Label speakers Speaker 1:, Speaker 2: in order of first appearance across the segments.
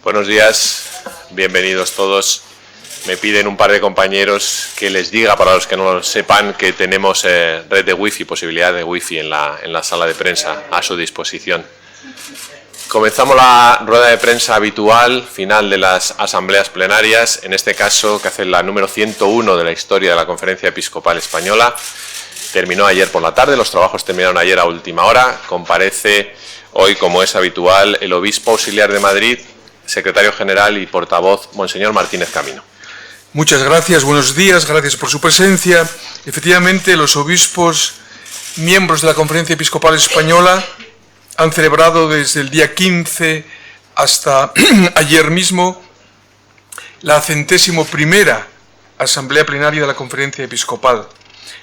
Speaker 1: Buenos días, bienvenidos todos. Me piden un par de compañeros que les diga, para los que no lo sepan, que tenemos red de wifi, posibilidad de wifi en la sala de prensa a su disposición. Comenzamos la rueda de prensa habitual, final de las asambleas plenarias, en este caso que hace la número 101 de la historia de la Conferencia Episcopal Española. Terminó ayer por la tarde, los trabajos terminaron ayer a última hora. Comparece hoy, como es habitual, el obispo auxiliar de Madrid, secretario general y portavoz, Monseñor Martínez Camino.
Speaker 2: Muchas gracias, buenos días, gracias por su presencia. Efectivamente, los obispos, miembros de la Conferencia Episcopal Española, han celebrado desde el día 15 hasta ayer mismo la 101ª Asamblea Plenaria de la Conferencia Episcopal,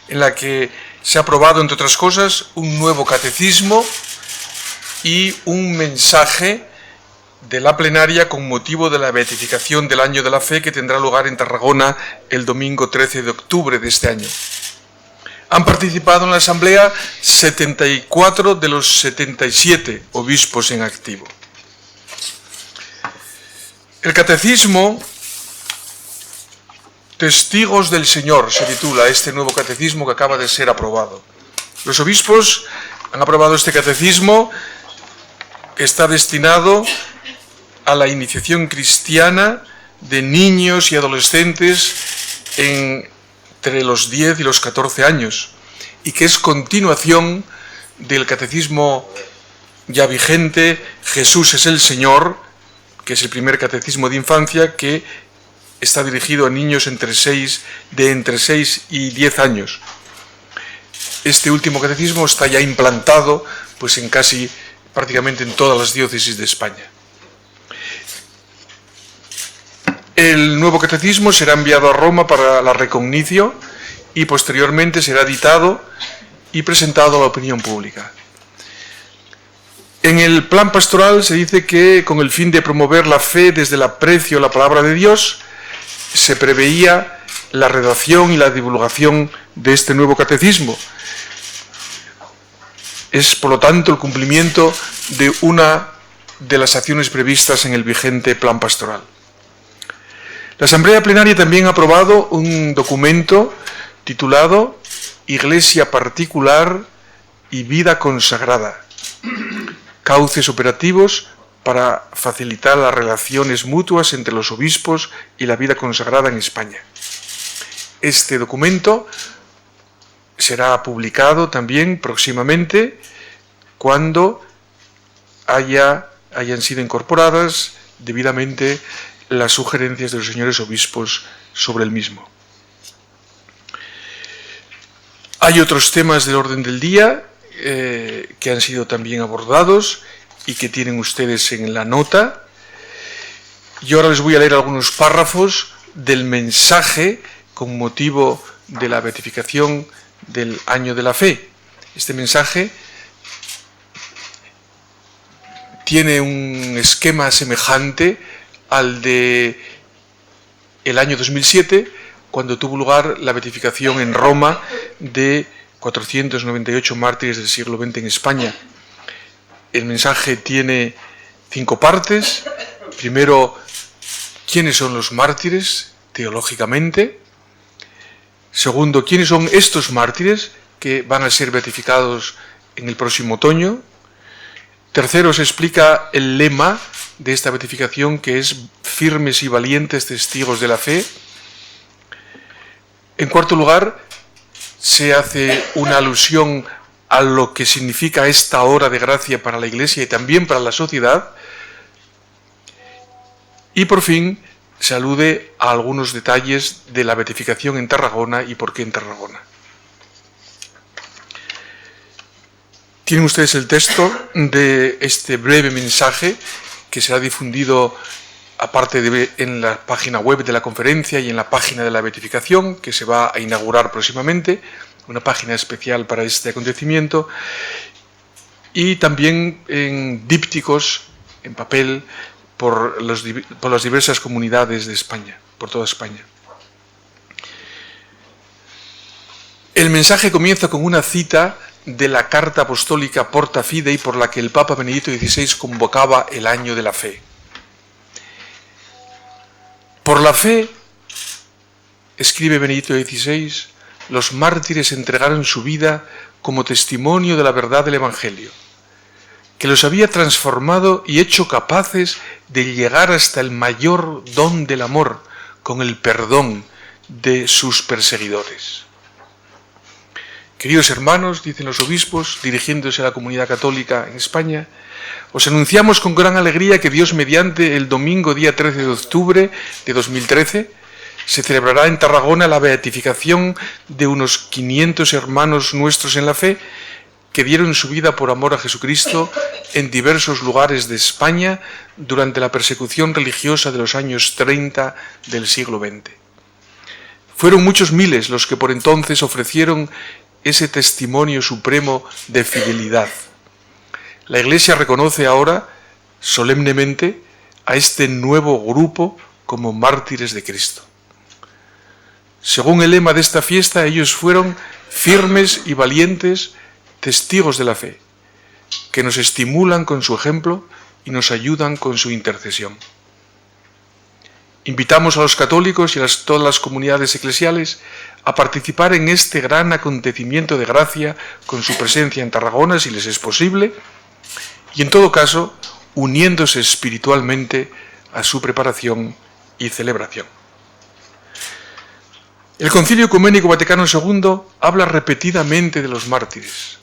Speaker 2: en la que se ha aprobado, entre otras cosas, un nuevo catecismo y un mensaje de la plenaria con motivo de la beatificación del Año de la Fe que tendrá lugar en Tarragona el domingo 13 de octubre de este año. Han participado en la asamblea 74 de los 77 obispos en activo. El catecismo Testigos del Señor se titula este nuevo catecismo que acaba de ser aprobado. Los obispos han aprobado este catecismo que está destinado a la iniciación cristiana de niños y adolescentes entre los 10 y los 14 años, y que es continuación del catecismo ya vigente, Jesús es el Señor, que es el primer catecismo de infancia que está dirigido a niños de entre 6 y 10 años. Este último catecismo está ya implantado pues prácticamente en todas las diócesis de España. El nuevo catecismo será enviado a Roma para la recognición y posteriormente será editado y presentado a la opinión pública. En el plan pastoral se dice que con el fin de promover la fe desde el aprecio a la palabra de Dios, se preveía la redacción y la divulgación de este nuevo catecismo. Es, por lo tanto, el cumplimiento de una de las acciones previstas en el vigente plan pastoral. La Asamblea Plenaria también ha aprobado un documento titulado Iglesia Particular y Vida Consagrada, cauces operativos para facilitar las relaciones mutuas entre los obispos y la vida consagrada en España. Este documento será publicado también próximamente cuando hayan sido incorporadas debidamente las sugerencias de los señores obispos sobre el mismo. Hay otros temas del orden del día que han sido también abordados y que tienen ustedes en la nota. Y ahora les voy a leer algunos párrafos del mensaje con motivo de la beatificación del Año de la Fe. Este mensaje tiene un esquema semejante al de el año 2007, cuando tuvo lugar la beatificación en Roma de 498 mártires del siglo XX en España. El mensaje tiene 5 partes. Primero, ¿quiénes son los mártires teológicamente? Segundo, ¿quiénes son estos mártires que van a ser beatificados en el próximo otoño? Tercero, se explica el lema de esta beatificación, que es firmes y valientes testigos de la fe. En cuarto lugar, se hace una alusión a lo que significa esta hora de gracia para la Iglesia y también para la sociedad. Y por fin, se alude a algunos detalles de la beatificación en Tarragona y por qué en Tarragona. Tienen ustedes el texto de este breve mensaje que será difundido aparte en la página web de la conferencia y en la página de la beatificación, que se va a inaugurar próximamente, una página especial para este acontecimiento, y también en dípticos, en papel, por las diversas comunidades de España, por toda España. El mensaje comienza con una cita de la carta apostólica Porta Fidei, por la que el Papa Benedicto XVI convocaba el Año de la Fe. Por la fe, escribe Benedicto XVI, los mártires entregaron su vida como testimonio de la verdad del Evangelio, que los había transformado y hecho capaces de llegar hasta el mayor don del amor, con el perdón de sus perseguidores. Queridos hermanos, dicen los obispos, dirigiéndose a la comunidad católica en España, os anunciamos con gran alegría que Dios mediante el domingo día 13 de octubre de 2013 se celebrará en Tarragona la beatificación de unos 500 hermanos nuestros en la fe que dieron su vida por amor a Jesucristo en diversos lugares de España durante la persecución religiosa de los años 30 del siglo XX. Fueron muchos miles los que por entonces ofrecieron ese testimonio supremo de fidelidad. La Iglesia reconoce ahora solemnemente a este nuevo grupo como mártires de Cristo. Según el lema de esta fiesta, ellos fueron firmes y valientes testigos de la fe, que nos estimulan con su ejemplo y nos ayudan con su intercesión. Invitamos a los católicos y a todas las comunidades eclesiales a participar en este gran acontecimiento de gracia con su presencia en Tarragona, si les es posible, y en todo caso, uniéndose espiritualmente a su preparación y celebración. El Concilio Ecuménico Vaticano II habla repetidamente de los mártires.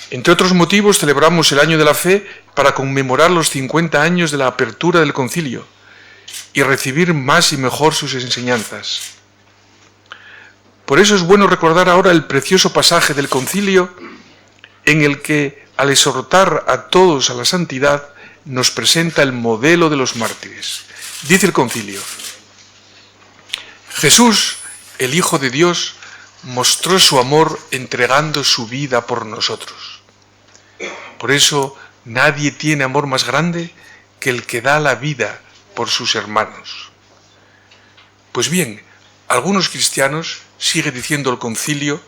Speaker 2: Entre otros motivos, celebramos el Año de la Fe para conmemorar los 50 años de la apertura del concilio y recibir más y mejor sus enseñanzas. Por eso es bueno recordar ahora el precioso pasaje del concilio en el que, al exhortar a todos a la santidad, nos presenta el modelo de los mártires. Dice el concilio: Jesús, el Hijo de Dios, mostró su amor entregando su vida por nosotros. Por eso nadie tiene amor más grande que el que da la vida por sus hermanos. Pues bien, algunos cristianos, sigue diciendo el concilio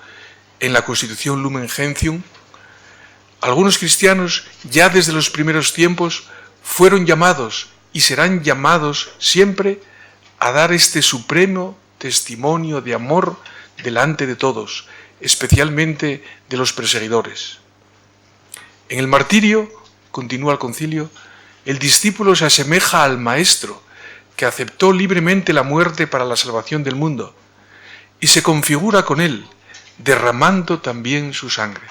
Speaker 2: en la Constitución Lumen Gentium, algunos cristianos ya desde los primeros tiempos fueron llamados y serán llamados siempre a dar este supremo testimonio de amor delante de todos, especialmente de los perseguidores. En el martirio, continúa el concilio, el discípulo se asemeja al maestro que aceptó libremente la muerte para la salvación del mundo y se configura con él, derramando también su sangre.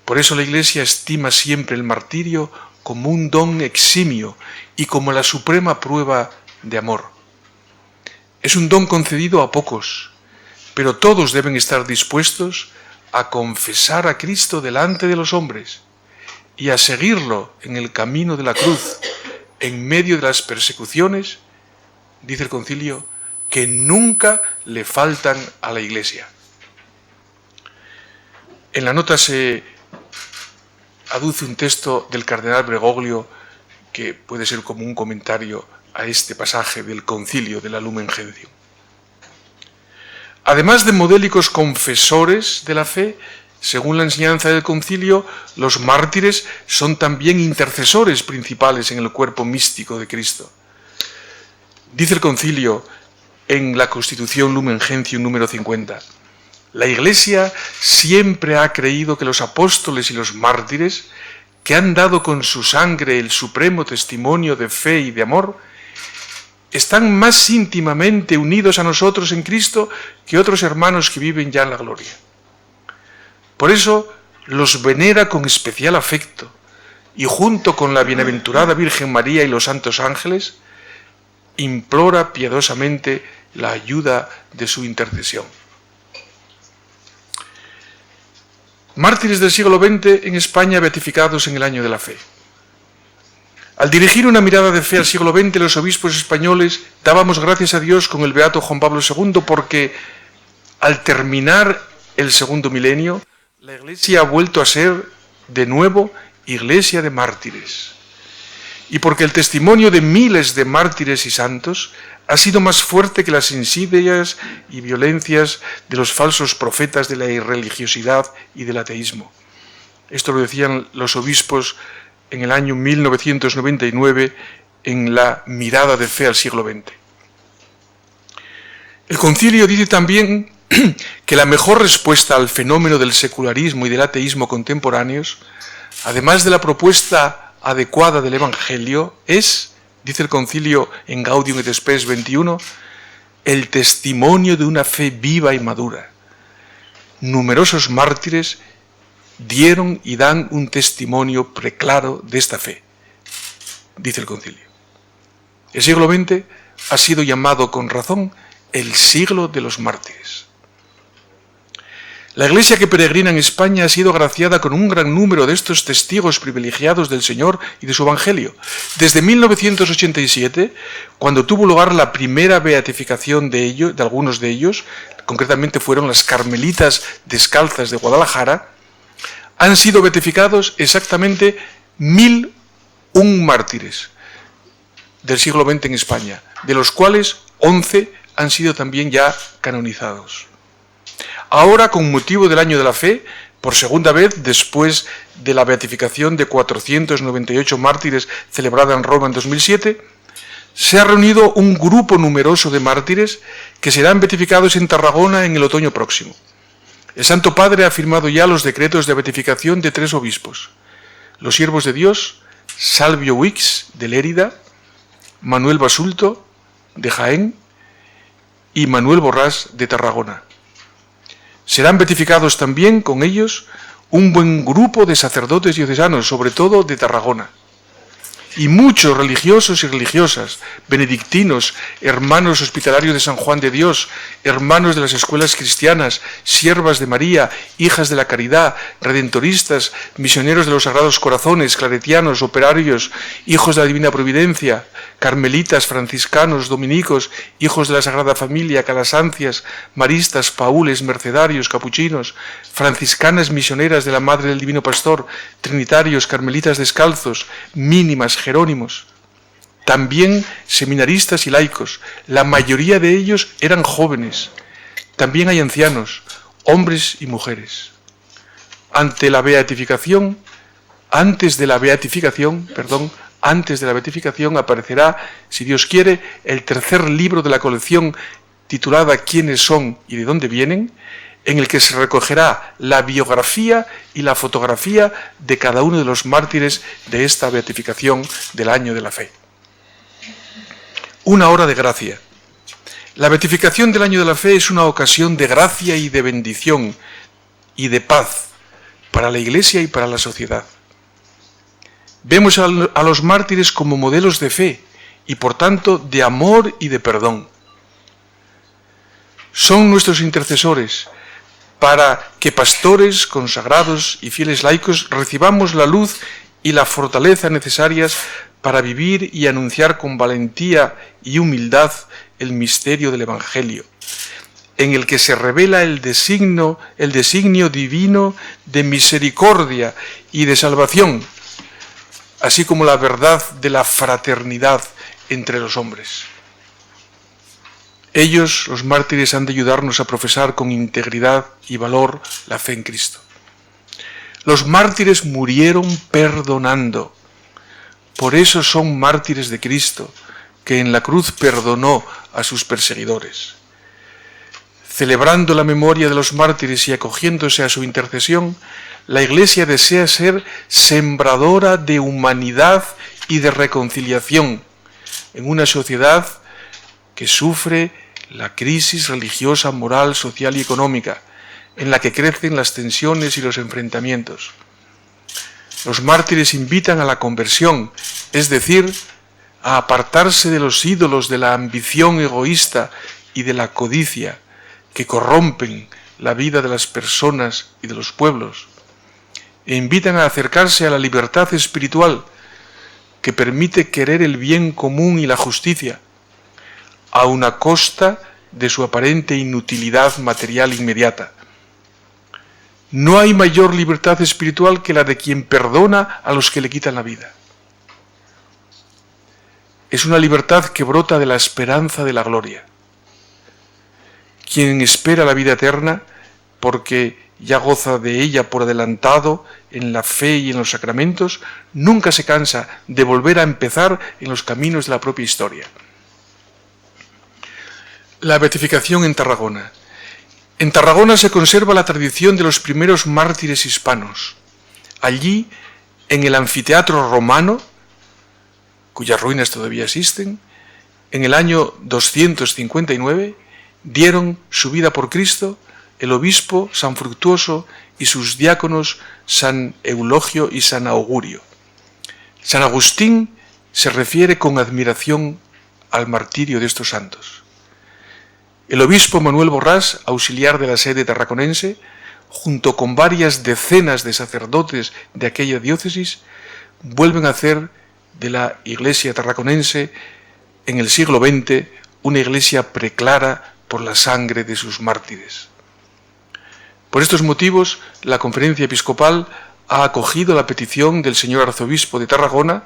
Speaker 2: Por eso la Iglesia estima siempre el martirio como un don eximio y como la suprema prueba de amor. Es un don concedido a pocos, pero todos deben estar dispuestos a confesar a Cristo delante de los hombres y a seguirlo en el camino de la cruz, en medio de las persecuciones, dice el concilio, que nunca le faltan a la Iglesia. En la nota se aduce un texto del cardenal Bergoglio que puede ser como un comentario a este pasaje del concilio de la Lumen Gentium. Además de modélicos confesores de la fe, según la enseñanza del concilio, los mártires son también intercesores principales en el cuerpo místico de Cristo. Dice el concilio en la Constitución Lumen Gentium número 50, la Iglesia siempre ha creído que los apóstoles y los mártires, que han dado con su sangre el supremo testimonio de fe y de amor, están más íntimamente unidos a nosotros en Cristo que otros hermanos que viven ya en la gloria. Por eso los venera con especial afecto y junto con la bienaventurada Virgen María y los santos ángeles, implora piadosamente la ayuda de su intercesión. Mártires del siglo XX en España beatificados en el Año de la Fe. Al dirigir una mirada de fe al siglo XX, los obispos españoles dábamos gracias a Dios con el beato Juan Pablo II porque, al terminar el segundo milenio, la Iglesia ha vuelto a ser, de nuevo, Iglesia de mártires. Y porque el testimonio de miles de mártires y santos ha sido más fuerte que las insidias y violencias de los falsos profetas de la irreligiosidad y del ateísmo. Esto lo decían los obispos en el año 1999 en la mirada de fe al siglo XX. El concilio dice también que la mejor respuesta al fenómeno del secularismo y del ateísmo contemporáneos, además de la propuesta adecuada del Evangelio, es, dice el concilio en Gaudium et Spes 21, el testimonio de una fe viva y madura. Numerosos mártires dieron y dan un testimonio preclaro de esta fe, dice el concilio. El siglo XX ha sido llamado con razón el siglo de los mártires. La Iglesia que peregrina en España ha sido agraciada con un gran número de estos testigos privilegiados del Señor y de su Evangelio. Desde 1987, cuando tuvo lugar la primera beatificación de algunos de ellos, concretamente fueron las Carmelitas Descalzas de Guadalajara, han sido beatificados exactamente 1001 mártires del siglo XX en España, de los cuales 11 han sido también ya canonizados. Ahora, con motivo del Año de la Fe, por segunda vez después de la beatificación de 498 mártires celebrada en Roma en 2007, se ha reunido un grupo numeroso de mártires que serán beatificados en Tarragona en el otoño próximo. El Santo Padre ha firmado ya los decretos de beatificación de 3 obispos: los siervos de Dios, Salvio Wix de Lérida, Manuel Basulto de Jaén y Manuel Borrás de Tarragona. Serán beatificados también con ellos un buen grupo de sacerdotes diocesanos, sobre todo de Tarragona, y muchos religiosos y religiosas, benedictinos, hermanos hospitalarios de San Juan de Dios, hermanos de las escuelas cristianas, siervas de María, hijas de la caridad, redentoristas, misioneros de los Sagrados Corazones, claretianos, operarios, hijos de la Divina Providencia, carmelitas, franciscanos, dominicos, hijos de la Sagrada Familia, calasancias, maristas, paules, mercedarios, capuchinos, franciscanas misioneras de la Madre del Divino Pastor, trinitarios, carmelitas descalzos, mínimas, jerónimos, también seminaristas y laicos. La mayoría de ellos eran jóvenes. También hay ancianos, hombres y mujeres. Antes de la beatificación, aparecerá, si Dios quiere, el tercer libro de la colección titulada ¿Quiénes son y de dónde vienen?, en el que se recogerá la biografía y la fotografía de cada uno de los mártires de esta beatificación del Año de la Fe. Una hora de gracia. La beatificación del Año de la Fe es una ocasión de gracia y de bendición y de paz para la Iglesia y para la sociedad. Vemos a los mártires como modelos de fe y, por tanto, de amor y de perdón. Son nuestros intercesores para que pastores, consagrados y fieles laicos recibamos la luz y la fortaleza necesarias para vivir y anunciar con valentía y humildad el misterio del Evangelio, en el que se revela el designio divino de misericordia y de salvación, así como la verdad de la fraternidad entre los hombres. Ellos, los mártires, han de ayudarnos a profesar con integridad y valor la fe en Cristo. Los mártires murieron perdonando. Por eso son mártires de Cristo, que en la cruz perdonó a sus perseguidores. Celebrando la memoria de los mártires y acogiéndose a su intercesión, la Iglesia desea ser sembradora de humanidad y de reconciliación en una sociedad que sufre la crisis religiosa, moral, social y económica, en la que crecen las tensiones y los enfrentamientos. Los mártires invitan a la conversión, es decir, a apartarse de los ídolos de la ambición egoísta y de la codicia que corrompen la vida de las personas y de los pueblos, e invitan a acercarse a la libertad espiritual que permite querer el bien común y la justicia, a una costa de su aparente inutilidad material inmediata. No hay mayor libertad espiritual que la de quien perdona a los que le quitan la vida. Es una libertad que brota de la esperanza de la gloria. Quien espera la vida eterna, porque ya goza de ella por adelantado en la fe y en los sacramentos, nunca se cansa de volver a empezar en los caminos de la propia historia. La beatificación en Tarragona. En Tarragona se conserva la tradición de los primeros mártires hispanos. Allí, en el anfiteatro romano, cuyas ruinas todavía existen, en el año 259 dieron su vida por Cristo el obispo San Fructuoso y sus diáconos San Eulogio y San Augurio. San Agustín se refiere con admiración al martirio de estos santos. El obispo Manuel Borrás, auxiliar de la sede tarraconense, junto con varias decenas de sacerdotes de aquella diócesis, vuelven a hacer de la iglesia tarraconense en el siglo XX una iglesia preclara por la sangre de sus mártires. Por estos motivos, la Conferencia Episcopal ha acogido la petición del señor arzobispo de Tarragona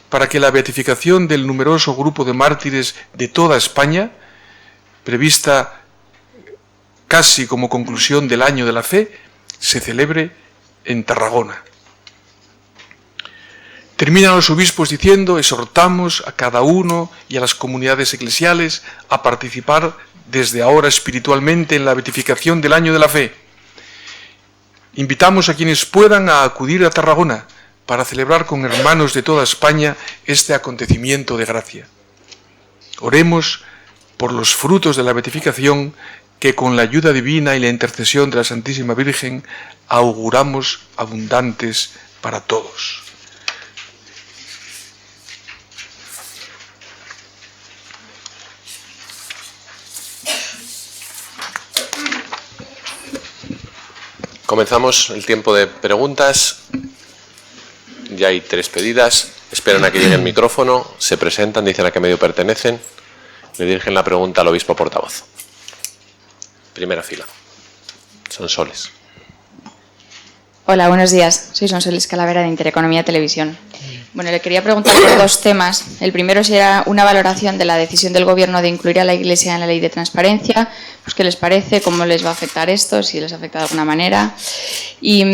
Speaker 2: para que la beatificación del numeroso grupo de mártires de toda España, prevista casi como conclusión del Año de la Fe, se celebre en Tarragona. Terminan los obispos diciendo: exhortamos a cada uno y a las comunidades eclesiales a participar desde ahora espiritualmente en la beatificación del Año de la Fe. Invitamos a quienes puedan a acudir a Tarragona para celebrar con hermanos de toda España este acontecimiento de gracia. Oremos por los frutos de la beatificación que con la ayuda divina y la intercesión de la Santísima Virgen auguramos abundantes para todos.
Speaker 1: Comenzamos el tiempo de preguntas. Ya hay 3 pedidas. Esperan a que llegue el micrófono, se presentan, dicen a qué medio pertenecen, le dirigen la pregunta al obispo portavoz. Primera fila. Sonsoles.
Speaker 3: Hola, buenos días. Soy Sonsoles Calavera de Intereconomía Televisión. Bueno, le quería preguntar por 2 temas. El primero sería una valoración de la decisión del Gobierno de incluir a la Iglesia en la Ley de Transparencia. Pues, ¿qué les parece? ¿Cómo les va a afectar esto? Si les afecta de alguna manera. Y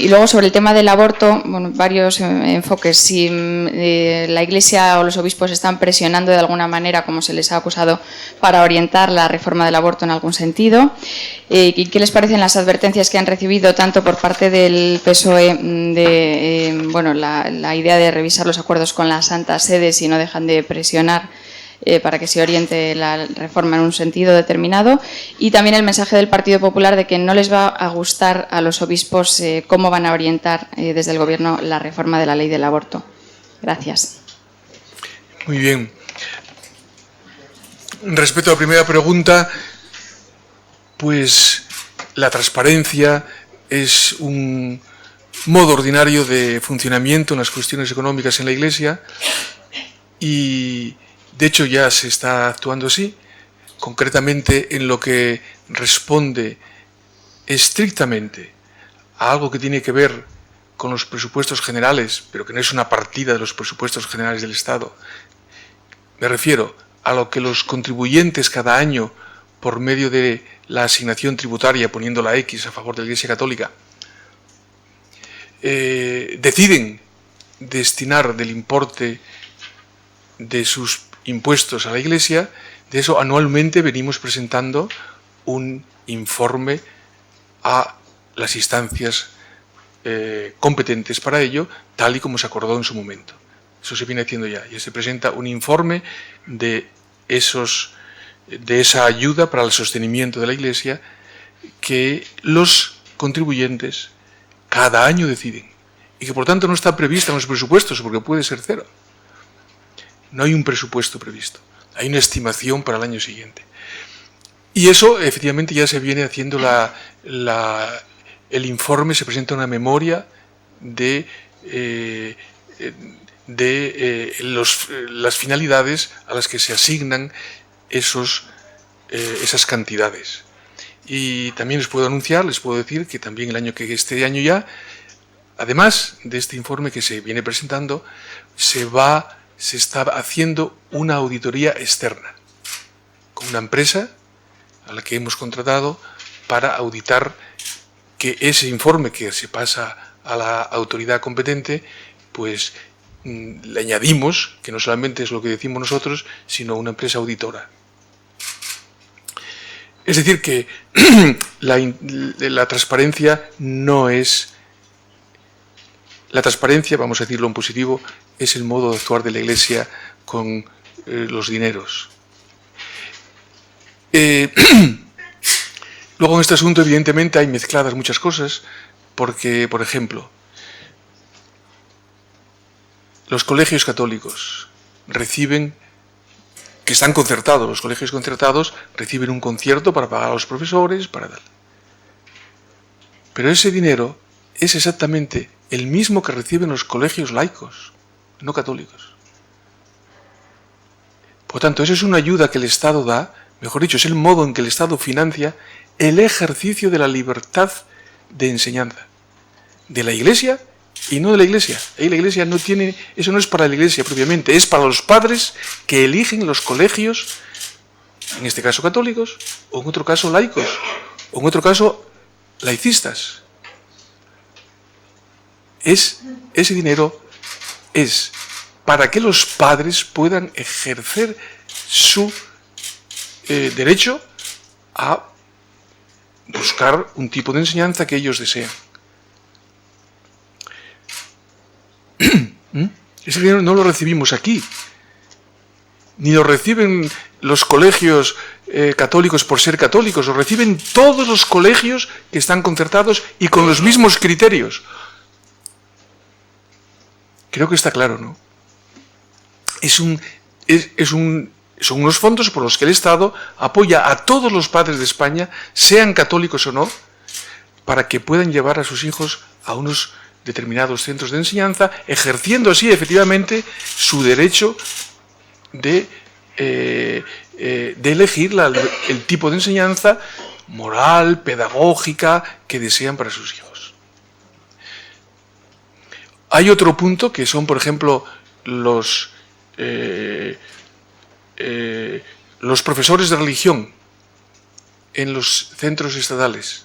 Speaker 3: luego sobre el tema del aborto, bueno, varios enfoques. Si la Iglesia o los obispos están presionando de alguna manera, como se les ha acusado, para orientar la reforma del aborto en algún sentido. ¿Y qué les parecen las advertencias que han recibido tanto por parte del PSOE de la idea de revisar los acuerdos con la Santa Sede si no dejan de presionar para que se oriente la reforma en un sentido determinado, y también el mensaje del Partido Popular de que no les va a gustar a los obispos cómo van a orientar desde el Gobierno la reforma de la ley del aborto? Gracias.
Speaker 2: Muy bien. Respecto a la primera pregunta, pues la transparencia es un modo ordinario de funcionamiento en las cuestiones económicas en la Iglesia y de hecho ya se está actuando así, concretamente en lo que responde estrictamente a algo que tiene que ver con los presupuestos generales, pero que no es una partida de los presupuestos generales del Estado. Me refiero a lo que los contribuyentes cada año, por medio de la asignación tributaria, poniendo la X a favor de la Iglesia Católica, deciden destinar del importe de sus impuestos a la Iglesia. De eso anualmente venimos presentando un informe a las instancias competentes para ello, tal y como se acordó en su momento. Eso se viene haciendo ya se presenta un informe de esa ayuda para el sostenimiento de la Iglesia que los contribuyentes cada año deciden y que por tanto no está prevista en los presupuestos porque puede ser cero. No hay un presupuesto previsto, hay una estimación para el año siguiente. Y eso efectivamente ya se viene haciendo el informe, se presenta una memoria de las finalidades a las que se asignan esas cantidades. Y también les puedo decir que también este año ya, además de este informe que se viene presentando, se está haciendo una auditoría externa con una empresa a la que hemos contratado para auditar que ese informe que se pasa a la autoridad competente, pues le añadimos que no solamente es lo que decimos nosotros, sino una empresa auditora. Es decir, que la transparencia no es... La transparencia, vamos a decirlo en positivo, es el modo de actuar de la Iglesia con los dineros. Luego en este asunto, evidentemente, hay mezcladas muchas cosas, porque, por ejemplo, los colegios católicos reciben, que están concertados, los colegios concertados reciben un concierto para pagar a los profesores, para tal. Pero ese dinero es exactamente el mismo que reciben los colegios laicos, no católicos. Por tanto, eso es una ayuda que el Estado da, mejor dicho, es el modo en que el Estado financia el ejercicio de la libertad de enseñanza de la Iglesia y no de la Iglesia. Ahí la Iglesia no tiene, eso no es para la Iglesia propiamente, es para los padres que eligen los colegios, en este caso católicos, o en otro caso laicos, o en otro caso laicistas. Ese dinero es para que los padres puedan ejercer su derecho a buscar un tipo de enseñanza que ellos desean. Ese dinero no lo recibimos aquí, ni lo reciben los colegios católicos por ser católicos, lo reciben todos los colegios que están concertados y con los mismos criterios. Creo que está claro, ¿no? Son unos fondos por los que el Estado apoya a todos los padres de España, sean católicos o no, para que puedan llevar a sus hijos a unos determinados centros de enseñanza, ejerciendo así efectivamente su derecho de elegir el tipo de enseñanza moral, pedagógica, que desean para sus hijos. Hay otro punto que son, por ejemplo, los profesores de religión en los centros estatales.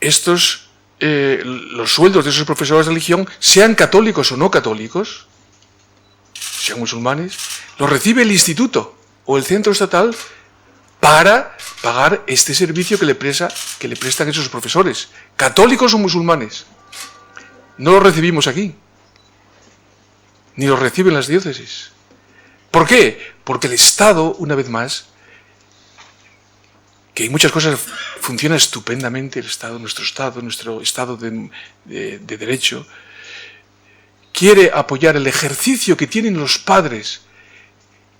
Speaker 2: Los sueldos de esos profesores de religión, sean católicos o no católicos, sean musulmanes, los recibe el instituto o el centro estatal para pagar este servicio que le prestan esos profesores, católicos o musulmanes. No lo recibimos aquí, ni lo reciben las diócesis. ¿Por qué? Porque el Estado, una vez más, que en muchas cosas funciona estupendamente el Estado, nuestro Estado de derecho, quiere apoyar el ejercicio que tienen los padres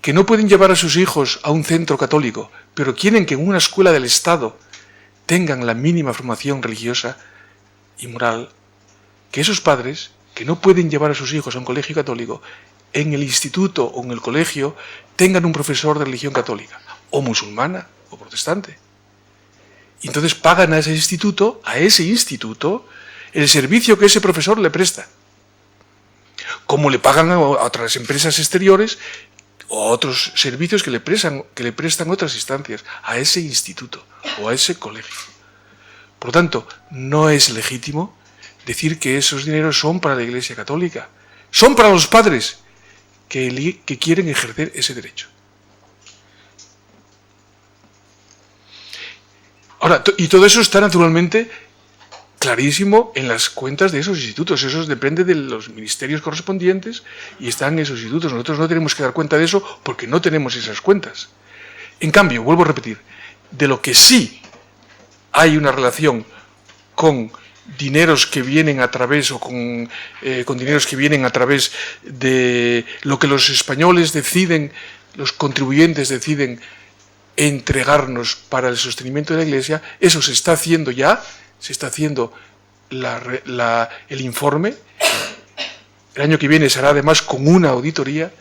Speaker 2: que no pueden llevar a sus hijos a un centro católico, pero quieren que en una escuela del Estado tengan la mínima formación religiosa y moral, que esos padres que no pueden llevar a sus hijos a un colegio católico, en el instituto o en el colegio tengan un profesor de religión católica, o musulmana, o protestante. Y entonces pagan a ese instituto, el servicio que ese profesor le presta. Como le pagan a otras empresas exteriores o a otros servicios que le prestan otras instancias, a ese instituto o a ese colegio. Por lo tanto, no es legítimo decir que esos dineros son para la Iglesia Católica. Son para los padres que quieren ejercer ese derecho. Ahora, y todo eso está naturalmente clarísimo en las cuentas de esos institutos. Eso depende de los ministerios correspondientes y están en esos institutos. Nosotros no tenemos que dar cuenta de eso porque no tenemos esas cuentas. En cambio, vuelvo a repetir, de lo que sí hay una relación con dineros que vienen a través con dineros que vienen a través de lo que los españoles deciden, los contribuyentes deciden entregarnos para el sostenimiento de la Iglesia, eso se está haciendo ya, se está haciendo el informe. El año que viene será además con una auditoría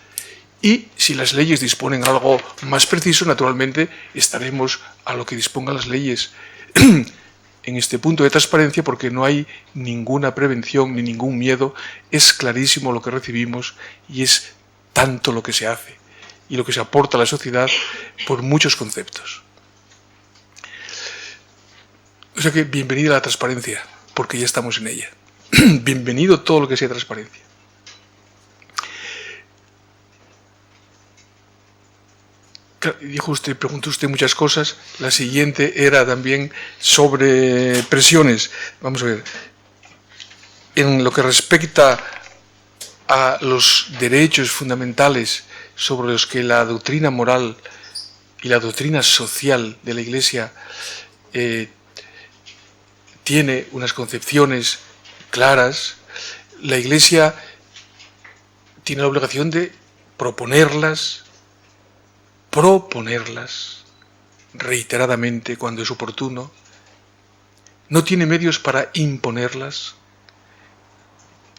Speaker 2: y si las leyes disponen algo más preciso, naturalmente estaremos a lo que dispongan las leyes en este punto de transparencia, porque no hay ninguna prevención ni ningún miedo, es clarísimo lo que recibimos y es tanto lo que se hace y lo que se aporta a la sociedad por muchos conceptos. O sea que bienvenida a la transparencia, porque ya estamos en ella. Bienvenido todo lo que sea transparencia. Dijo usted, preguntó usted muchas cosas. La siguiente era también sobre presiones. Vamos a ver. En lo que respecta a los derechos fundamentales sobre los que la doctrina moral y la doctrina social de la Iglesia tiene unas concepciones claras, la Iglesia tiene la obligación de proponerlas reiteradamente cuando es oportuno. No tiene medios para imponerlas.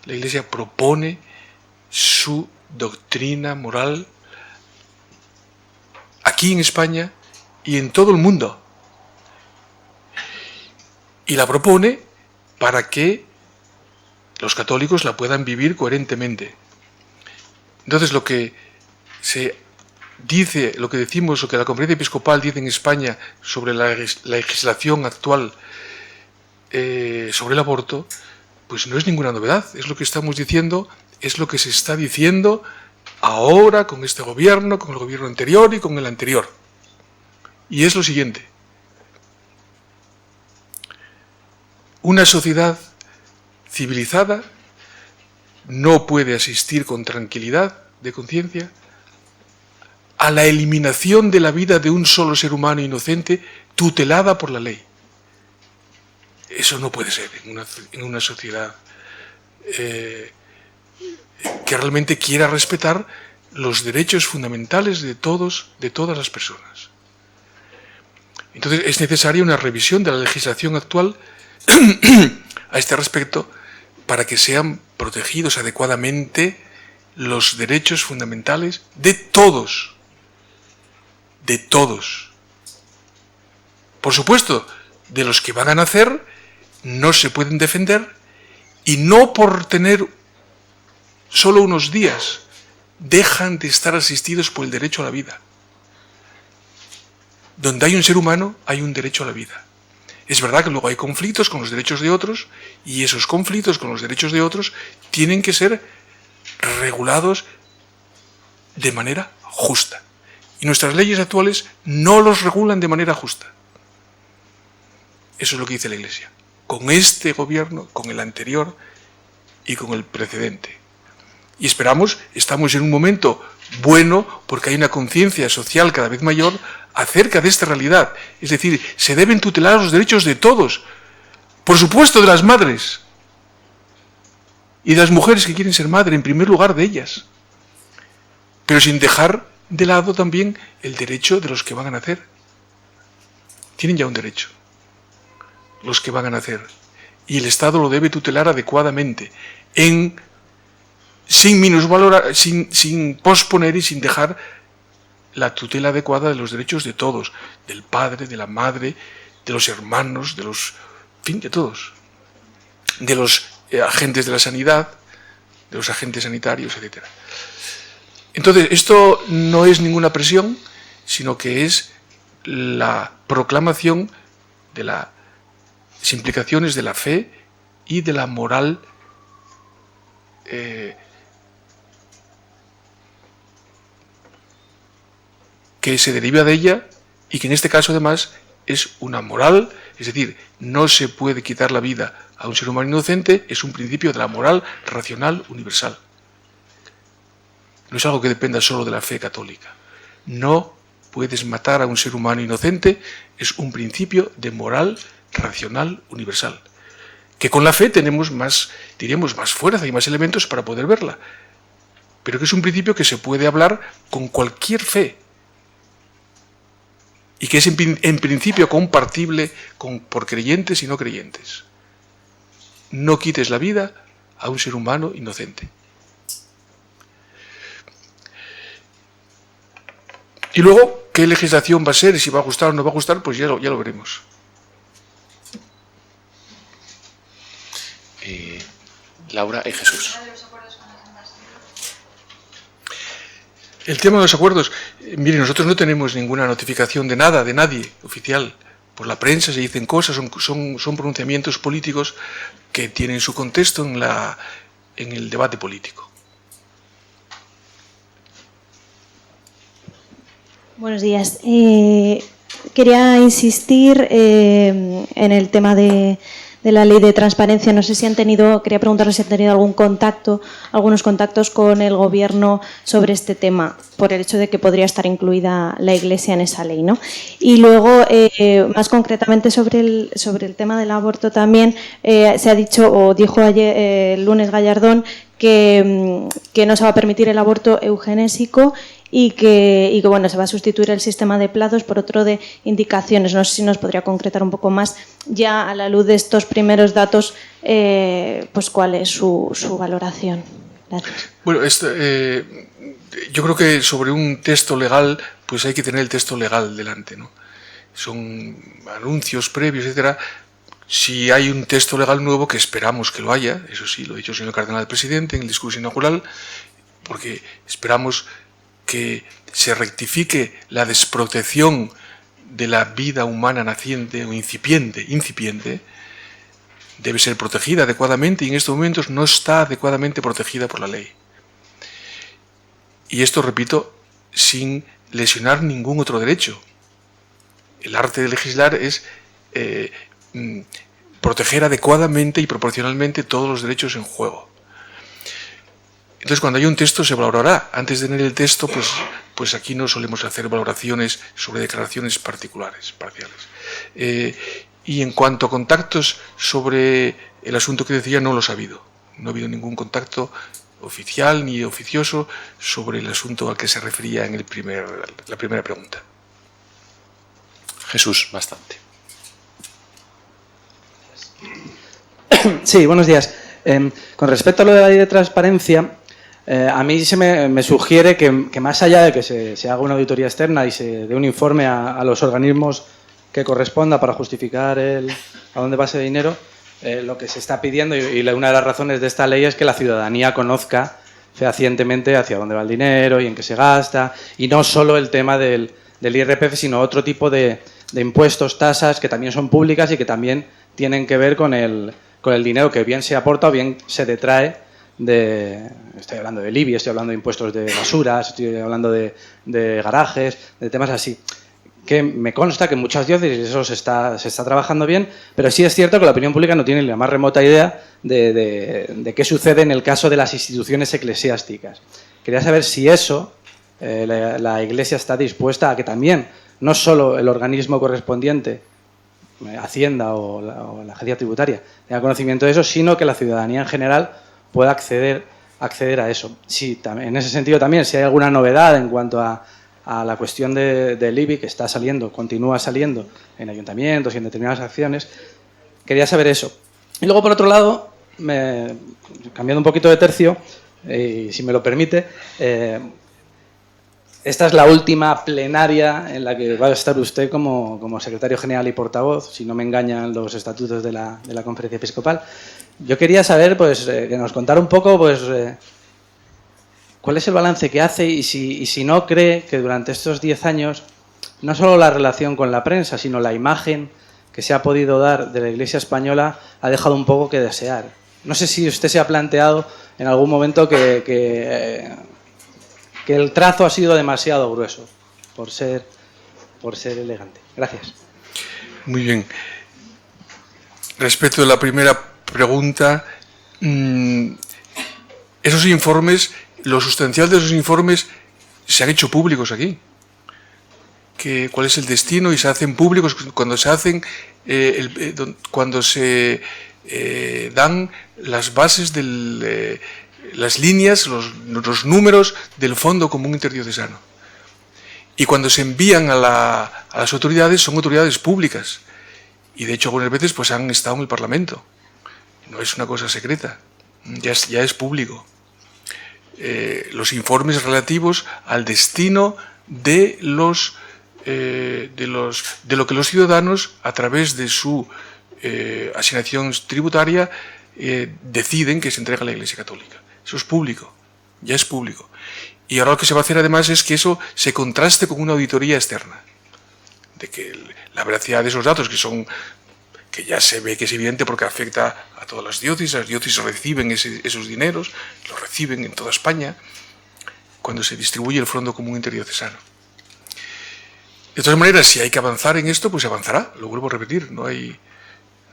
Speaker 2: La Iglesia propone su doctrina moral aquí en España y en todo el mundo. Y la propone para que los católicos la puedan vivir coherentemente. Entonces lo que se dice, lo que decimos, o que la Conferencia Episcopal dice en España sobre la legislación actual sobre el aborto, pues no es ninguna novedad, es lo que estamos diciendo, es lo que se está diciendo ahora con este gobierno, con el gobierno anterior y con el anterior. Y es lo siguiente: una sociedad civilizada no puede asistir con tranquilidad de conciencia a la eliminación de la vida de un solo ser humano inocente tutelada por la ley. Eso no puede ser en una sociedad que realmente quiera respetar los derechos fundamentales de todas las personas. Entonces es necesaria una revisión de la legislación actual a este respecto para que sean protegidos adecuadamente los derechos fundamentales de todos. De todos. Por supuesto, de los que van a nacer no se pueden defender, y no por tener solo unos días dejan de estar asistidos por el derecho a la vida. Donde hay un ser humano hay un derecho a la vida. Es verdad que luego hay conflictos con los derechos de otros, y esos conflictos con los derechos de otros tienen que ser regulados de manera justa. Y nuestras leyes actuales no los regulan de manera justa. Eso es lo que dice la Iglesia. Con este gobierno, con el anterior y con el precedente. Y estamos en un momento bueno porque hay una conciencia social cada vez mayor acerca de esta realidad. Es decir, se deben tutelar los derechos de todos. Por supuesto de las madres. Y de las mujeres que quieren ser madre, en primer lugar de ellas. Pero sin dejar de lado también el derecho de los que van a nacer. Tienen ya un derecho los que van a nacer, y el Estado lo debe tutelar adecuadamente, sin minusvalorar, sin posponer y sin dejar la tutela adecuada de los derechos de todos, del padre, de la madre, de los hermanos, de todos, de los agentes de la sanidad, de los agentes sanitarios, etc. Entonces, esto no es ninguna presión, sino que es la proclamación de las implicaciones de la fe y de la moral que se deriva de ella, y que en este caso además es una moral, es decir, no se puede quitar la vida a un ser humano inocente, es un principio de la moral racional universal. No es algo que dependa solo de la fe católica. No puedes matar a un ser humano inocente, es un principio de moral racional universal, que con la fe tenemos más fuerza y más elementos para poder verla, pero que es un principio que se puede hablar con cualquier fe y que es en principio compartible por creyentes y no creyentes. No quites la vida a un ser humano inocente. Y luego, ¿qué legislación va a ser? Y si va a gustar o no va a gustar, pues ya lo veremos.
Speaker 1: Laura y Jesús.
Speaker 2: El tema de los acuerdos, mire, nosotros no tenemos ninguna notificación de nada, de nadie, oficial, por la prensa, se dicen cosas, son pronunciamientos políticos que tienen su contexto en el debate político.
Speaker 4: Buenos días. Quería insistir en el tema de la ley de transparencia. No sé si quería preguntarles si han tenido algunos contactos con el Gobierno sobre este tema, por el hecho de que podría estar incluida la Iglesia en esa ley, ¿no? Y luego, más concretamente sobre el tema del aborto también, se ha dicho, o dijo ayer, el lunes Gallardón, que no se va a permitir el aborto eugenésico y que bueno, se va a sustituir el sistema de plazos por otro de indicaciones. No sé si nos podría concretar un poco más, ya a la luz de estos primeros datos, pues cuál es su valoración. Gracias.
Speaker 2: Bueno, yo creo que sobre un texto legal, pues hay que tener el texto legal delante, ¿no? Son anuncios previos, etcétera. Si hay un texto legal nuevo, que esperamos que lo haya, eso sí, lo ha dicho el señor cardenal presidente en el discurso inaugural, porque esperamos que se rectifique la desprotección de la vida humana naciente o incipiente, debe ser protegida adecuadamente y en estos momentos no está adecuadamente protegida por la ley. Y esto, repito, sin lesionar ningún otro derecho. El arte de legislar es proteger adecuadamente y proporcionalmente todos los derechos en juego. Entonces, cuando hay un texto se valorará. Antes de tener el texto, pues aquí no solemos hacer valoraciones sobre declaraciones particulares, parciales. Y en cuanto a contactos sobre el asunto que decía, no los ha habido. No ha habido ningún contacto oficial ni oficioso sobre el asunto al que se refería en la primera pregunta.
Speaker 1: Jesús, bastante.
Speaker 5: Sí, buenos días. Con respecto a lo de la ley de transparencia, a mí se me sugiere que más allá de que se haga una auditoría externa y se dé un informe a los organismos que corresponda para justificar a dónde va ese dinero, lo que se está pidiendo, y una de las razones de esta ley es que la ciudadanía conozca fehacientemente hacia dónde va el dinero y en qué se gasta, y no solo el tema del IRPF, sino otro tipo de impuestos, tasas, que también son públicas y que también tienen que ver con el dinero que bien se aporta o bien se detrae estoy hablando del IBI, estoy hablando de impuestos de basuras, estoy hablando de garajes, de temas así. Que me consta que en muchas diócesis eso se está trabajando bien, pero sí es cierto que la opinión pública no tiene ni la más remota idea de qué sucede en el caso de las instituciones eclesiásticas. Quería saber si eso, la Iglesia está dispuesta a que también, no solo el organismo correspondiente, Hacienda o la agencia tributaria, tenga conocimiento de eso, sino que la ciudadanía en general pueda acceder a eso. Sí, en ese sentido también, si hay alguna novedad en cuanto a la cuestión del IBI, que está saliendo, continúa saliendo en ayuntamientos y en determinadas acciones, quería saber eso. Y luego, por otro lado, cambiando un poquito de tercio, y si me lo permite, esta es la última plenaria en la que va a estar usted como secretario general y portavoz, si no me engañan los estatutos de la Conferencia Episcopal. Yo quería saber, pues, que nos contara un poco, pues, cuál es el balance que hace y si no cree que durante estos 10 años, no solo la relación con la prensa, sino la imagen que se ha podido dar de la Iglesia española ha dejado un poco que desear. No sé si usted se ha planteado en algún momento que el trazo ha sido demasiado grueso por ser elegante. Gracias.
Speaker 2: Muy bien. Respecto a la primera pregunta, esos informes, lo sustancial de esos informes se han hecho públicos aquí. ¿Cuál es el destino? Y se hacen públicos cuando se hacen, cuando se dan las bases las líneas, los números del Fondo Común Interdiocesano. Y cuando se envían a las autoridades, son autoridades públicas. Y de hecho algunas veces pues han estado en el Parlamento. No es una cosa secreta, ya es público. Los informes relativos al destino de lo que los ciudadanos, a través de su asignación tributaria, deciden que se entrega a la Iglesia Católica. Eso es público, ya es público. Y ahora lo que se va a hacer además es que eso se contraste con una auditoría externa la veracidad de esos datos, que ya se ve que es evidente porque afecta a todas las diócesis reciben esos dineros, los reciben en toda España, cuando se distribuye el Fondo Común Interdiocesano. De todas maneras, si hay que avanzar en esto, pues se avanzará, lo vuelvo a repetir, no hay...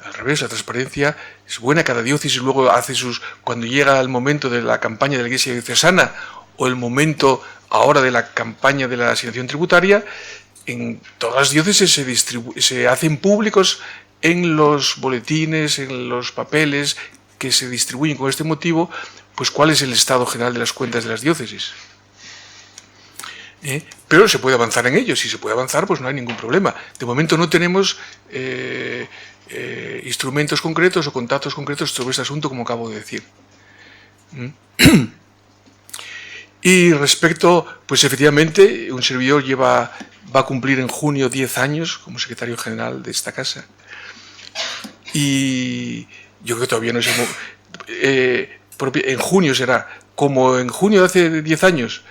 Speaker 2: Al revés, la transparencia es buena, cada diócesis luego hace cuando llega el momento de la campaña de la Iglesia diocesana o el momento ahora de la campaña de la asignación tributaria, en todas las diócesis se hacen públicos en los boletines, en los papeles que se distribuyen con este motivo, pues cuál es el estado general de las cuentas de las diócesis. Pero se puede avanzar en ello, si se puede avanzar pues no hay ningún problema. De momento no tenemos instrumentos concretos o contactos concretos sobre este asunto, como acabo de decir. Y respecto, pues efectivamente, un servidor va a cumplir en junio 10 años como secretario general de esta casa. Y yo creo que todavía no es en junio será, como en junio de hace 10 años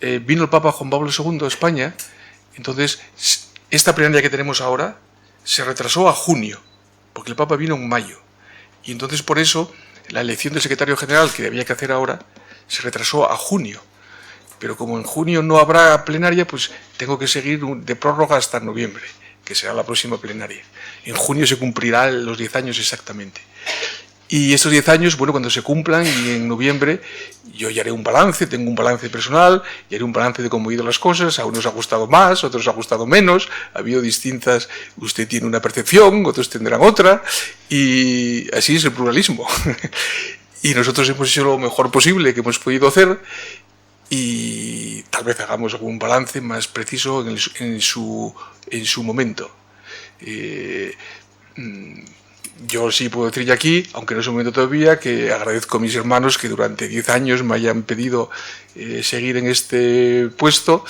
Speaker 2: vino el Papa Juan Pablo II a España, entonces esta plenaria que tenemos ahora se retrasó a junio, porque el Papa vino en mayo. Y entonces por eso la elección del secretario general que había que hacer ahora se retrasó a junio. Pero como en junio no habrá plenaria, pues tengo que seguir de prórroga hasta noviembre, que será la próxima plenaria. En junio se cumplirán los 10 años exactamente. Y estos 10 años, bueno, cuando se cumplan, y en noviembre, yo ya haré un balance, tengo un balance personal, y haré un balance de cómo han ido las cosas, a unos ha gustado más, a otros ha gustado menos, ha habido distintas, usted tiene una percepción, otros tendrán otra, y así es el pluralismo. Y nosotros hemos hecho lo mejor posible que hemos podido hacer, y tal vez hagamos algún balance más preciso en su momento. Yo sí puedo decir ya aquí, aunque no es un momento todavía, que agradezco a mis hermanos que durante 10 años me hayan pedido seguir en este puesto,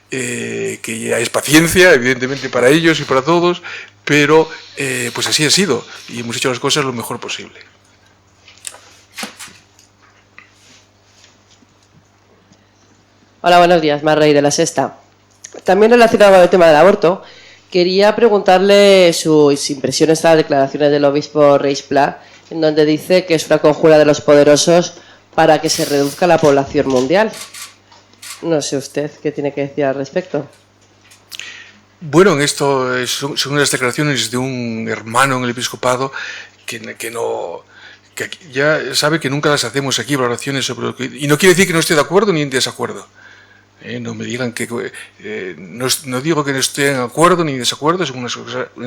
Speaker 2: que ya es paciencia, evidentemente, para ellos y para todos, pero pues así ha sido y hemos hecho las cosas lo mejor posible.
Speaker 6: Hola, buenos días, Mar Rey de La Sexta. También relacionado con el tema del aborto, quería preguntarle sus impresiones a las declaraciones del obispo Reis Pla, en donde dice que es una conjura de los poderosos para que se reduzca la población mundial. No sé usted qué tiene que decir al respecto.
Speaker 2: Bueno, en esto son unas declaraciones de un hermano en el episcopado que ya sabe que nunca las hacemos aquí, valoraciones sobre lo que... Y no quiere decir que no esté de acuerdo ni en desacuerdo. No me digan que... no digo que no esté en acuerdo ni en desacuerdo, es una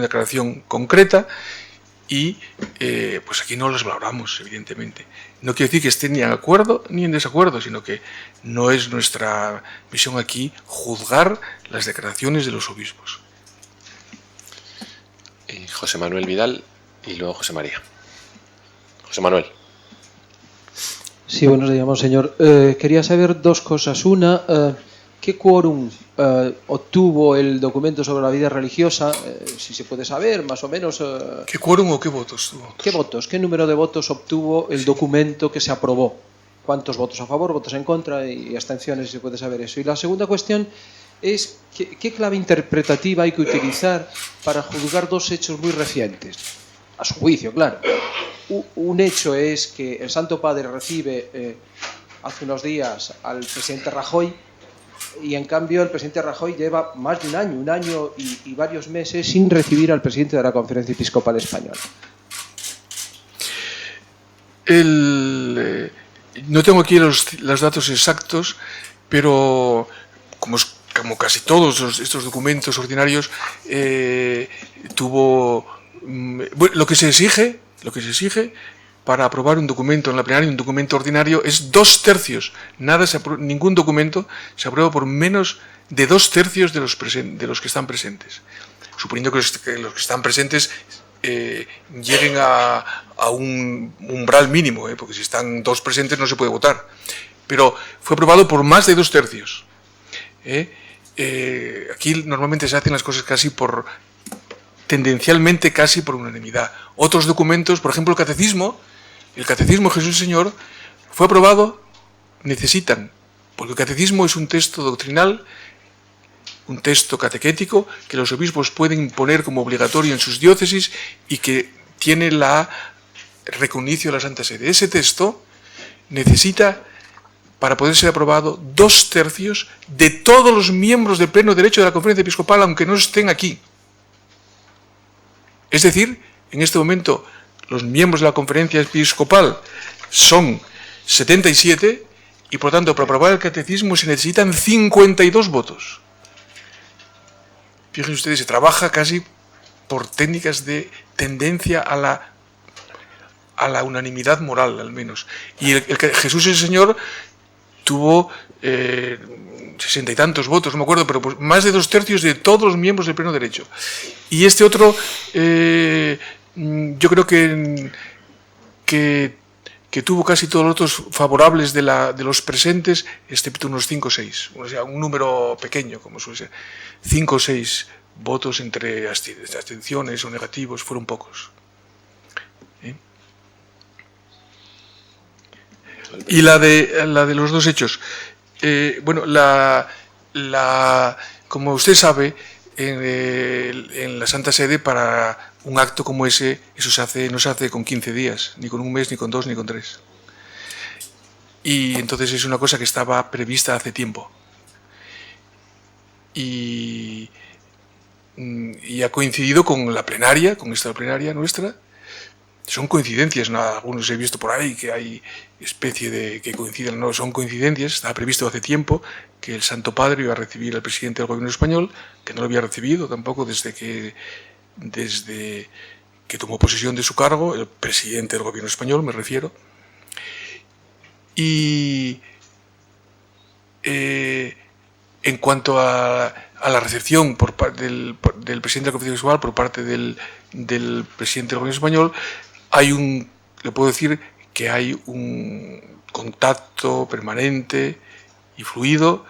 Speaker 2: declaración concreta y pues aquí no las valoramos, evidentemente. No quiere decir que esté ni en acuerdo ni en desacuerdo, sino que no es nuestra misión aquí juzgar las declaraciones de los obispos.
Speaker 1: José Manuel Vidal y luego José María. José Manuel.
Speaker 7: Sí, buenos días, monseñor. Quería saber dos cosas. Una, ¿qué quórum obtuvo el documento sobre la vida religiosa? Si se puede saber, más o menos.
Speaker 2: ¿Qué quórum o qué votos tuvo?
Speaker 7: ¿Qué votos? ¿Qué número de votos obtuvo el documento que se aprobó? ¿Cuántos votos a favor, votos en contra y abstenciones, si se puede saber eso? Y la segunda cuestión es, ¿qué clave interpretativa hay que utilizar para juzgar dos hechos muy recientes? A su juicio, claro. Un hecho es que el Santo Padre recibe hace unos días al presidente Rajoy y en cambio el presidente Rajoy lleva más de un año y varios meses sin recibir al presidente de la Conferencia Episcopal Española.
Speaker 2: No tengo aquí los datos exactos, pero como casi todos estos documentos ordinarios, lo que se exige para aprobar un documento en la plenaria, un documento ordinario, es 2/3. Ningún documento se aprueba por menos de 2/3 de los que están presentes. Suponiendo que los que están presentes lleguen a un umbral mínimo, porque si están 2 presentes no se puede votar. Pero fue aprobado por más de 2/3. Aquí normalmente se hacen las cosas tendencialmente casi por unanimidad. Otros documentos, por ejemplo el Catecismo Jesús el Señor, fue aprobado, porque el Catecismo es un texto doctrinal, un texto catequético que los obispos pueden imponer como obligatorio en sus diócesis y que tiene la recognicio de la Santa Sede. Ese texto necesita, para poder ser aprobado, 2/3 de todos los miembros de pleno derecho de la Conferencia Episcopal, aunque no estén aquí. Es decir, en este momento los miembros de la Conferencia Episcopal son 77 y, por tanto, para aprobar el catecismo se necesitan 52 votos. Fíjense ustedes, se trabaja casi por técnicas de tendencia a la unanimidad moral, al menos. Y Jesús el Señor tuvo 60 y tantos votos, no me acuerdo, pero pues más de 2/3 de todos los miembros del pleno derecho. Y este otro, yo creo que tuvo casi todos los votos favorables de los presentes, excepto unos 5 o 6, o sea, un número pequeño, como suele ser. 5 o 6 votos entre abstenciones o negativos, fueron pocos. Y la de los dos hechos. Bueno, como usted sabe, en la Santa Sede, para un acto como ese, eso no se hace con 15 días, ni con un mes, ni con 2, ni con 3. Y entonces es una cosa que estaba prevista hace tiempo. Y ha coincidido con la plenaria, con esta plenaria nuestra. Son coincidencias, ¿no? Algunos he visto por ahí que hay especie de que coinciden, no son coincidencias. Estaba previsto hace tiempo que el Santo Padre iba a recibir al presidente del gobierno español, que no lo había recibido tampoco desde que tomó posesión de su cargo, el presidente del gobierno español, me refiero. Y en cuanto a la recepción por parte del presidente de la Conferencia Episcopal por parte del presidente del gobierno español, le puedo decir que hay un contacto permanente y fluido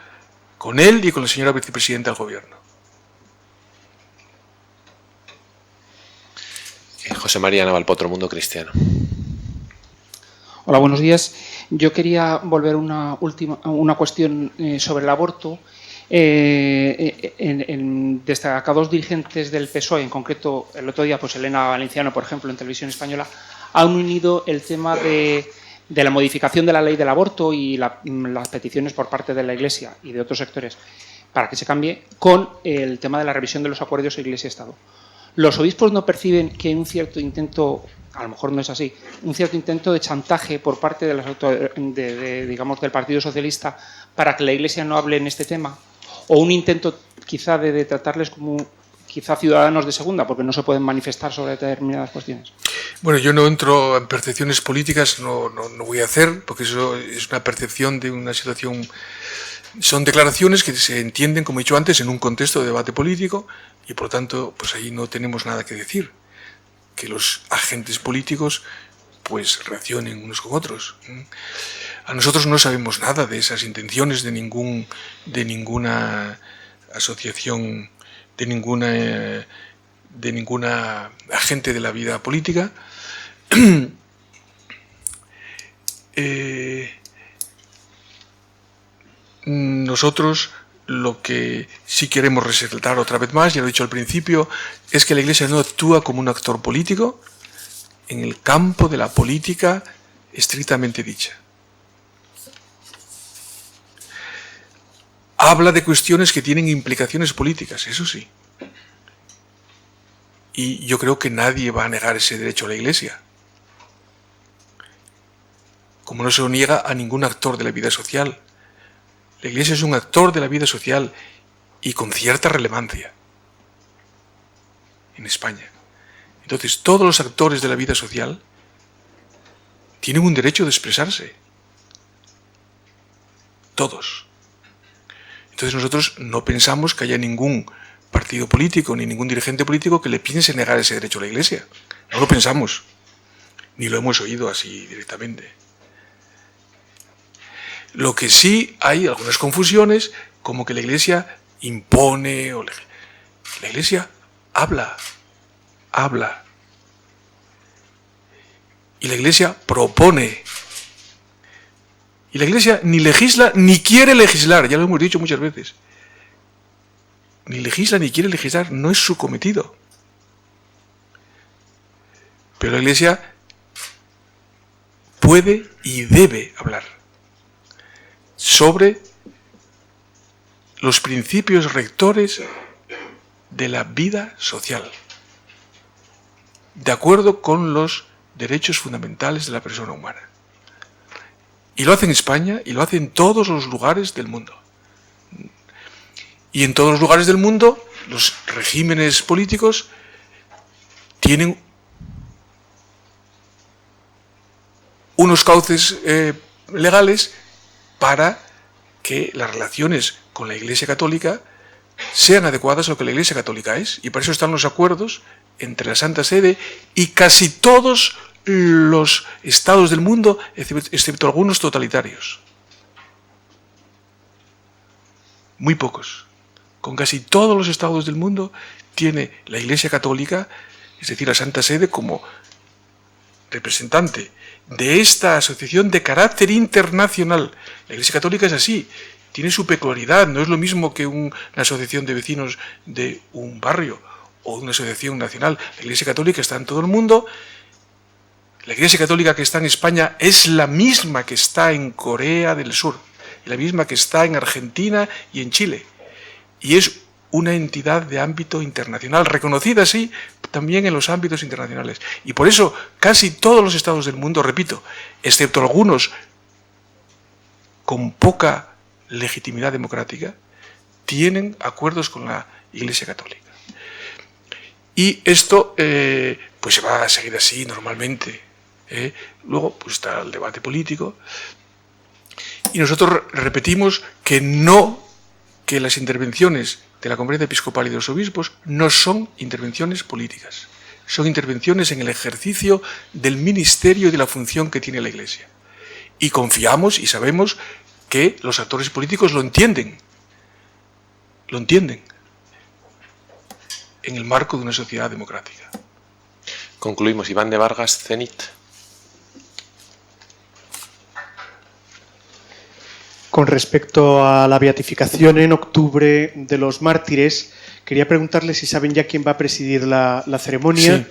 Speaker 2: con él y con la señora vicepresidenta del gobierno.
Speaker 1: José María Navalpotro, Mundo Cristiano.
Speaker 8: Hola, buenos días. Yo quería volver a una cuestión sobre el aborto. Destacados dirigentes del PSOE, en concreto el otro día, pues Elena Valenciano, por ejemplo, en Televisión Española, han unido el tema de la modificación de la ley del aborto y las peticiones por parte de la Iglesia y de otros sectores para que se cambie con el tema de la revisión de los acuerdos Iglesia-Estado. Los obispos no perciben que hay un cierto intento, a lo mejor no es así, un cierto intento de chantaje por parte digamos, del Partido Socialista para que la Iglesia no hable en este tema, o un intento quizá de tratarles como quizá ciudadanos de segunda, porque no se pueden manifestar sobre determinadas cuestiones.
Speaker 2: Bueno, yo no entro en percepciones políticas, no voy a hacer, porque eso es una percepción de una situación. Son declaraciones que se entienden, como he dicho antes, en un contexto de debate político y, por tanto, pues ahí no tenemos nada que decir. Que los agentes políticos pues reaccionen unos con otros. A nosotros no sabemos nada de esas intenciones de ninguna asociación, de ninguna agente de la vida política. Nosotros lo que sí queremos resaltar otra vez más, ya lo he dicho al principio, es que la Iglesia no actúa como un actor político en el campo de la política estrictamente dicha. Habla de cuestiones que tienen implicaciones políticas, eso sí. Y yo creo que nadie va a negar ese derecho a la Iglesia, como no se lo niega a ningún actor de la vida social. La Iglesia es un actor de la vida social y con cierta relevancia en España. Entonces, todos los actores de la vida social tienen un derecho de expresarse. Todos. Entonces, nosotros no pensamos que haya ningún partido político ni ningún dirigente político que le piense negar ese derecho a la Iglesia. No lo pensamos, ni lo hemos oído así directamente. Lo que sí hay algunas confusiones, como que la Iglesia impone, o la Iglesia habla. Y la Iglesia propone. Y la Iglesia ni legisla ni quiere legislar, ya lo hemos dicho muchas veces. ni legisla ni quiere legislar, no es su cometido. Pero la Iglesia puede y debe hablar sobre los principios rectores de la vida social, de acuerdo con los derechos fundamentales de la persona humana. Y lo hace en España y lo hace en todos los lugares del mundo. Y en todos los lugares del mundo, los regímenes políticos tienen unos cauces legales para que las relaciones con la Iglesia Católica sean adecuadas a lo que la Iglesia Católica es. Y para eso están los acuerdos entre la Santa Sede y casi todos los estados del mundo, excepto algunos totalitarios. Muy pocos. Con casi todos los estados del mundo tiene la Iglesia Católica, es decir, la Santa Sede, como representante de esta asociación de carácter internacional. La Iglesia Católica es así, tiene su peculiaridad, no es lo mismo que una asociación de vecinos de un barrio o una asociación nacional. La Iglesia Católica está en todo el mundo. La Iglesia Católica que está en España es la misma que está en Corea del Sur, la misma que está en Argentina y en Chile. Y es una entidad de ámbito internacional, reconocida así también en los ámbitos internacionales. Y por eso casi todos los estados del mundo, repito, excepto algunos con poca legitimidad democrática, tienen acuerdos con la Iglesia Católica. Y esto pues se va a seguir así normalmente. Luego pues está el debate político. Y nosotros repetimos que las intervenciones de la Conferencia Episcopal y de los Obispos no son intervenciones políticas, son intervenciones en el ejercicio del ministerio y de la función que tiene la Iglesia. Y confiamos y sabemos que los actores políticos lo entienden en el marco de una sociedad democrática.
Speaker 1: Concluimos. Iván de Vargas, Cenit.
Speaker 9: Con respecto a la beatificación en octubre de los mártires, quería preguntarle si saben ya quién va a presidir la ceremonia.
Speaker 2: Sí.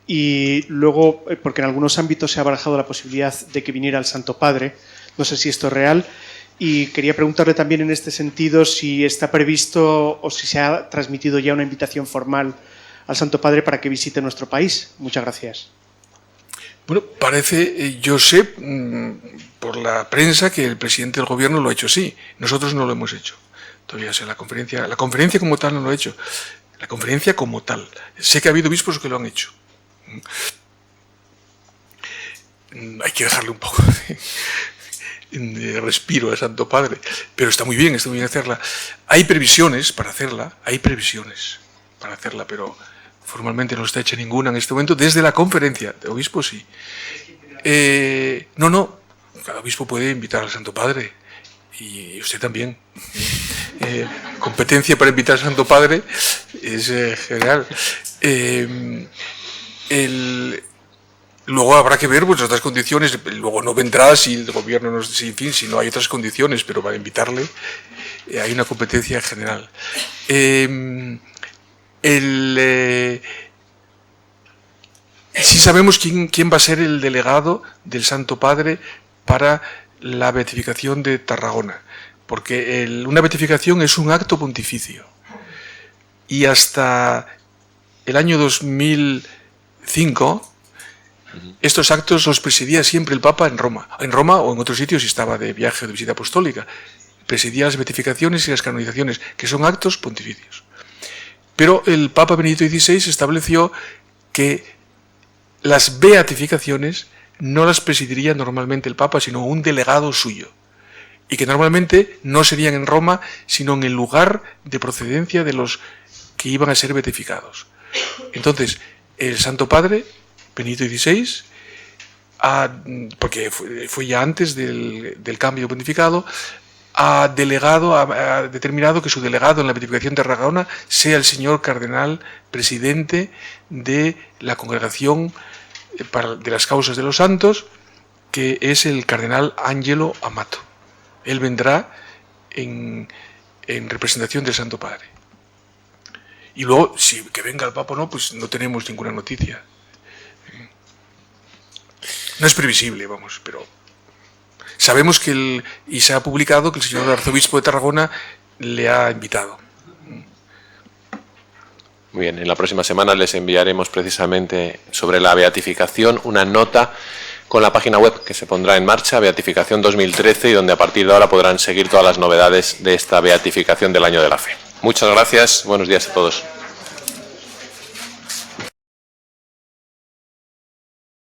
Speaker 9: Y luego, porque en algunos ámbitos se ha barajado la posibilidad de que viniera el Santo Padre, no sé si esto es real, y quería preguntarle también en este sentido si está previsto o si se ha transmitido ya una invitación formal al Santo Padre para que visite nuestro país. Muchas gracias.
Speaker 2: Bueno, parece, yo sé por la prensa que el presidente del gobierno lo ha hecho así. Nosotros no lo hemos hecho. Todavía la conferencia como tal no lo ha hecho. La conferencia como tal. Sé que ha habido obispos que lo han hecho. Hay que dejarle un poco de respiro al Santo Padre, pero está muy bien hacerla. Hay previsiones para hacerla, pero formalmente no está hecha ninguna en este momento, desde la conferencia de obispos sí. No, cada obispo puede invitar al Santo Padre, y usted también. Competencia para invitar al Santo Padre es general. Luego habrá que ver pues, otras condiciones, luego no vendrá si el gobierno no, si no hay otras condiciones, pero para invitarle hay una competencia general. Sí sabemos quién va a ser el delegado del Santo Padre para la beatificación de Tarragona, porque una beatificación es un acto pontificio, y hasta el año 2005 estos actos los presidía siempre el Papa en Roma o en otros sitios si estaba de viaje o de visita apostólica. Presidía las beatificaciones y las canonizaciones, que son actos pontificios. Pero el Papa Benedicto XVI estableció que las beatificaciones no las presidiría normalmente el Papa, sino un delegado suyo, y que normalmente no serían en Roma, sino en el lugar de procedencia de los que iban a ser beatificados. Entonces, el Santo Padre Benedicto XVI, porque fue ya antes del cambio de pontificado, ha determinado que su delegado en la beatificación de Tarragona sea el señor cardenal presidente de la Congregación de las Causas de los Santos, que es el cardenal Angelo Amato. Él vendrá en representación del Santo Padre. Y luego, si que venga el Papa o no, pues no tenemos ninguna noticia. No es previsible, vamos, pero sabemos que y se ha publicado que el señor arzobispo de Tarragona le ha invitado.
Speaker 1: Muy bien, en la próxima semana les enviaremos precisamente sobre la beatificación una nota con la página web que se pondrá en marcha, Beatificación 2013, y donde a partir de ahora podrán seguir todas las novedades de esta beatificación del Año de la Fe. Muchas gracias, buenos días a todos.